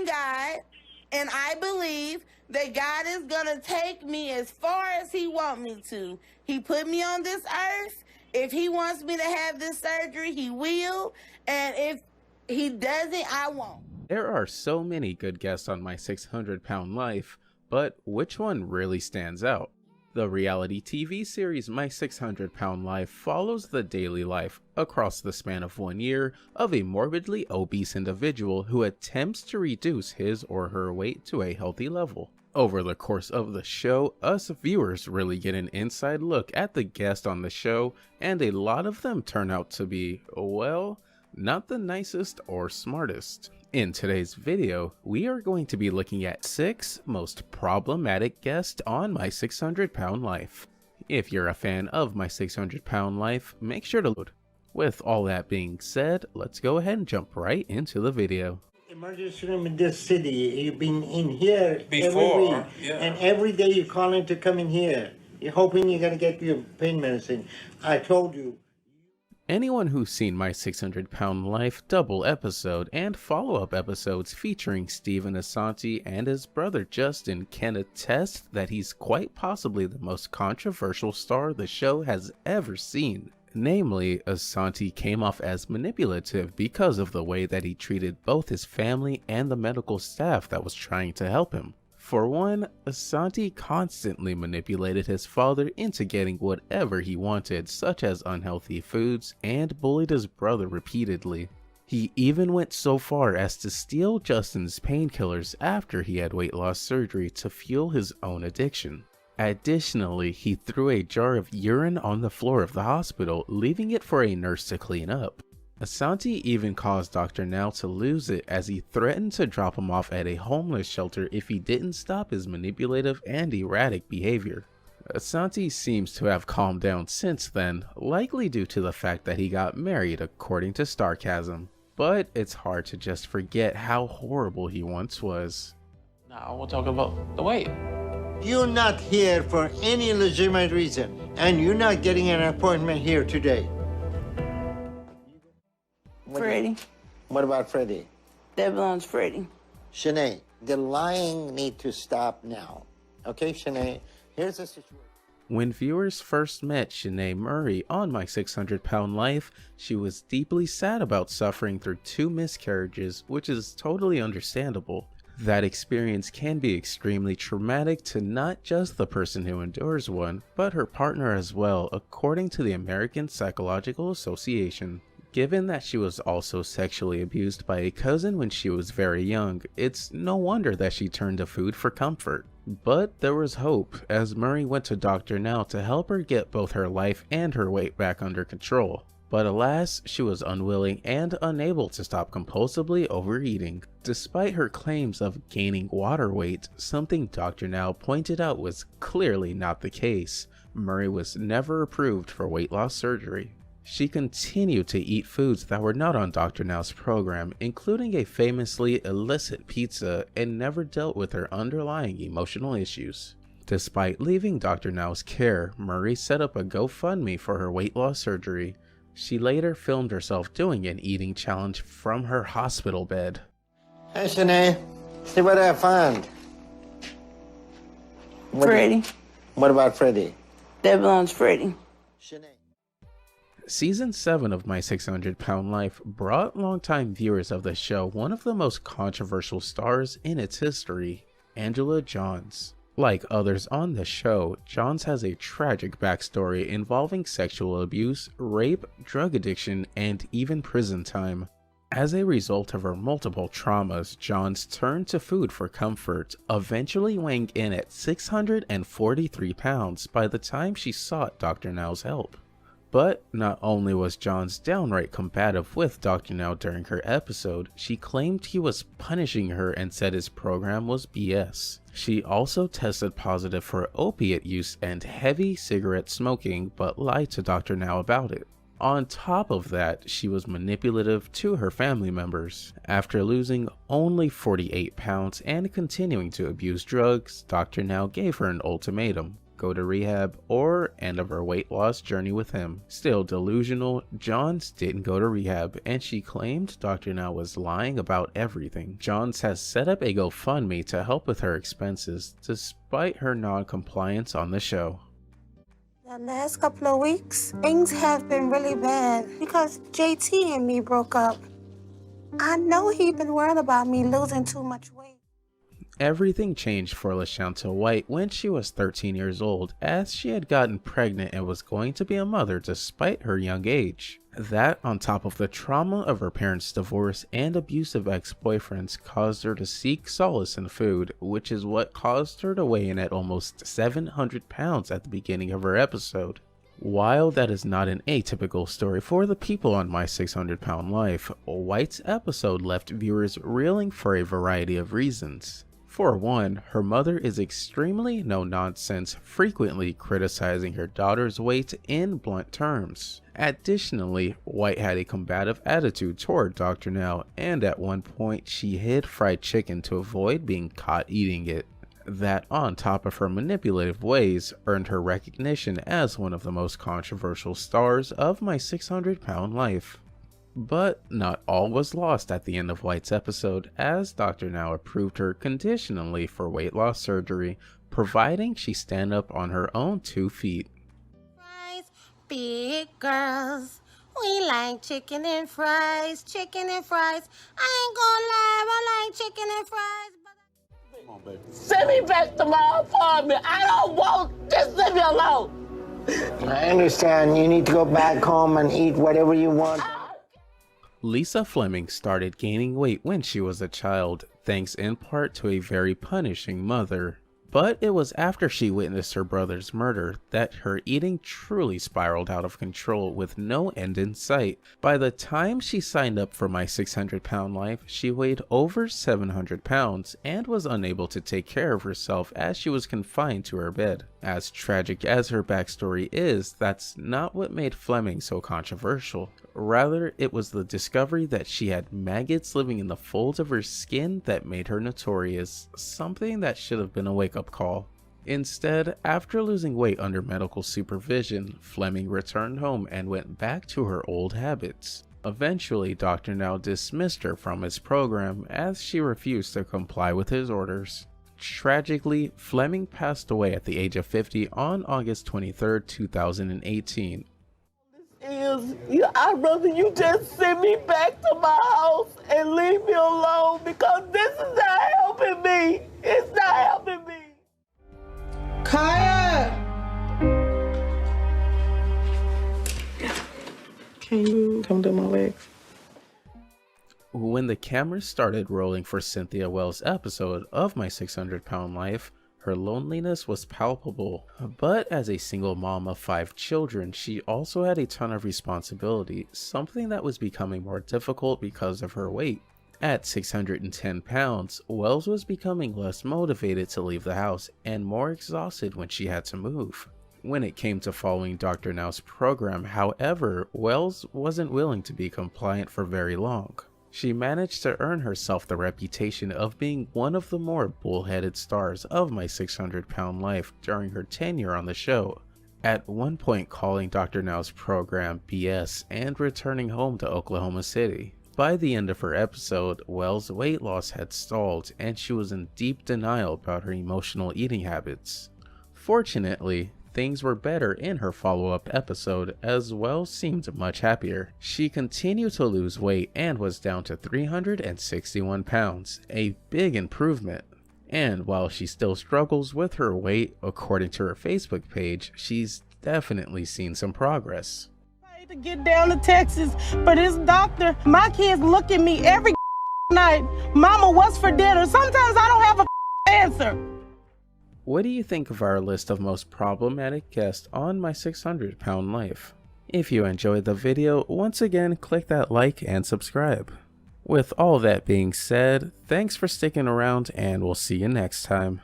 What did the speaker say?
in God, and I believe that God is going to take me as far as he wants me to. He put me on this earth. If he wants me to have this surgery, he will. And if he doesn't, I won't. There are so many good guests on My 600-Pound Life, but which one really stands out? The reality TV series My 600-Pound Life follows the daily life, across the span of 1 year, of a morbidly obese individual who attempts to reduce his or her weight to a healthy level. Over the course of the show, us viewers really get an inside look at the guest on the show, and a lot of them turn out to be, well, not the nicest or smartest. In today's video, we are going to be looking at 6 most problematic guests on My 600-Pound Life. If you're a fan of My 600-Pound Life, make sure to load. With all that being said, let's go ahead and jump right into the video. Emergency room in this city. You've been in here Before, every week, yeah. and every day you're calling to come in here. You're hoping you're gonna get your pain medicine. I told you. Anyone who's seen My 600-Pound Life double episode and follow-up episodes featuring Steven Asante and his brother Justin can attest that he's quite possibly the most controversial star the show has ever seen. Namely, Asante came off as manipulative because of the way that he treated both his family and the medical staff that was trying to help him. For one, Asante constantly manipulated his father into getting whatever he wanted, such as unhealthy foods, and bullied his brother repeatedly. He even went so far as to steal Justin's painkillers after he had weight loss surgery to fuel his own addiction. Additionally, he threw a jar of urine on the floor of the hospital, leaving it for a nurse to clean up. Asante even caused Dr. Now to lose it as he threatened to drop him off at a homeless shelter if he didn't stop his manipulative and erratic behavior. Asante seems to have calmed down since then, likely due to the fact that he got married according to Starcasm. But it's hard to just forget how horrible he once was. Now we'll talk about the weight. You're not here for any legitimate reason, and you're not getting an appointment here today. Freddie. What about Freddie? That belongs Freddie. Shanae, the lying need to stop now. Okay, Shanae? Here's the situation. When viewers first met Shanae Murray on My 600-Pound Life, she was deeply sad about suffering through 2 miscarriages, which is totally understandable. That experience can be extremely traumatic to not just the person who endures one, but her partner as well, according to the American Psychological Association. Given that she was also sexually abused by a cousin when she was very young, it's no wonder that she turned to food for comfort. But there was hope, as Murray went to Dr. Now to help her get both her life and her weight back under control. But alas, she was unwilling and unable to stop compulsively overeating. Despite her claims of gaining water weight, something Dr. Now pointed out was clearly not the case. Murray was never approved for weight loss surgery. She continued to eat foods that were not on Dr. Now's program, including a famously illicit pizza, and never dealt with her underlying emotional issues. Despite leaving Dr. Now's care, Murray set up a GoFundMe for her weight loss surgery. She later filmed herself doing an eating challenge from her hospital bed. Hey, Shanae, see what I found. Freddie. What about Freddie? That belongs Freddie. Shanae. Season 7 of My 600-Pound Life brought longtime viewers of the show one of the most controversial stars in its history, Angela Johns. Like others on the show, Johns has a tragic backstory involving sexual abuse, rape, drug addiction, and even prison time. As a result of her multiple traumas, Johns turned to food for comfort, eventually weighing in at 643 pounds by the time she sought Dr. Now's help. But not only was Johns downright combative with Dr. Now during her episode, she claimed he was punishing her and said his program was BS. She also tested positive for opiate use and heavy cigarette smoking, but lied to Dr. Now about it. On top of that, she was manipulative to her family members. After losing only 48 pounds and continuing to abuse drugs, Dr. Now gave her an ultimatum. go to rehab or end of her weight loss journey with him. Still delusional, Johns didn't go to rehab, and she claimed Dr. Now was lying about everything. Johns has set up a GoFundMe to help with her expenses, despite her non-compliance on the show. The last couple of weeks, things have been really bad because JT and me broke up. I know he'd been worried about me losing too much weight. Everything changed for LaShanta White when she was 13 years old, as she had gotten pregnant and was going to be a mother despite her young age. That, on top of the trauma of her parents' divorce and abusive ex-boyfriends, caused her to seek solace in food, which is what caused her to weigh in at almost 700 pounds at the beginning of her episode. While that is not an atypical story for the people on My 600 Pound Life, White's episode left viewers reeling for a variety of reasons. For one, her mother is extremely no-nonsense, frequently criticizing her daughter's weight in blunt terms. Additionally, White had a combative attitude toward Dr. Now, and at one point she hid fried chicken to avoid being caught eating it. That, on top of her manipulative ways, earned her recognition as one of the most controversial stars of My 600 Pound Life. But not all was lost at the end of White's episode, as Dr. Now approved her conditionally for weight loss surgery, providing she stand up on her own 2 feet. Fries, big girls, we like chicken and fries, chicken and fries. I ain't gonna lie, I like chicken and fries. Send me back to my apartment. I don't want, just leave me alone. I understand you need to go back home and eat whatever you want. Lisa Fleming started gaining weight when she was a child, thanks in part to a very punishing mother. But it was after she witnessed her brother's murder that her eating truly spiraled out of control with no end in sight. By the time she signed up for My 600 Pound Life, she weighed over 700 pounds and was unable to take care of herself as she was confined to her bed. As tragic as her backstory is, that's not what made Fleming so controversial. Rather, it was the discovery that she had maggots living in the folds of her skin that made her notorious, something that should have been a wake-up call. Instead, after losing weight under medical supervision, Fleming returned home and went back to her old habits. Eventually, Dr. Now dismissed her from his program as she refused to comply with his orders. Tragically, Fleming passed away at the age of 50 on August 23, 2018. I'd rather you just send me back to my house and leave me alone because this is not helping me. It's not helping me. Kaya! Can you come do my legs? When the cameras started rolling for Cynthia Wells' episode of My 600 Pound Life, her loneliness was palpable. But as a single mom of 5 children, she also had a ton of responsibility, something that was becoming more difficult because of her weight. At 610 pounds, Wells was becoming less motivated to leave the house and more exhausted when she had to move. When it came to following Dr. Now's program, however, Wells wasn't willing to be compliant for very long. She managed to earn herself the reputation of being one of the more bullheaded stars of My 600 Pound Life during her tenure on the show, at one point calling Dr. Now's program BS and returning home to Oklahoma City. By the end of her episode, Wells' weight loss had stalled and she was in deep denial about her emotional eating habits. Fortunately, things were better in her follow-up episode as Wells seemed much happier. She continued to lose weight and was down to 361 pounds, a big improvement. And while she still struggles with her weight, according to her Facebook page, she's definitely seen some progress. I hate to get down to Texas, but this doctor, my kids look at me every night. Mama, what's for dinner? Sometimes I don't have a answer. What do you think of our list of most problematic guests on My 600 Pound Life? If you enjoyed the video, once again click that like and subscribe. With all that being said, thanks for sticking around and we'll see you next time.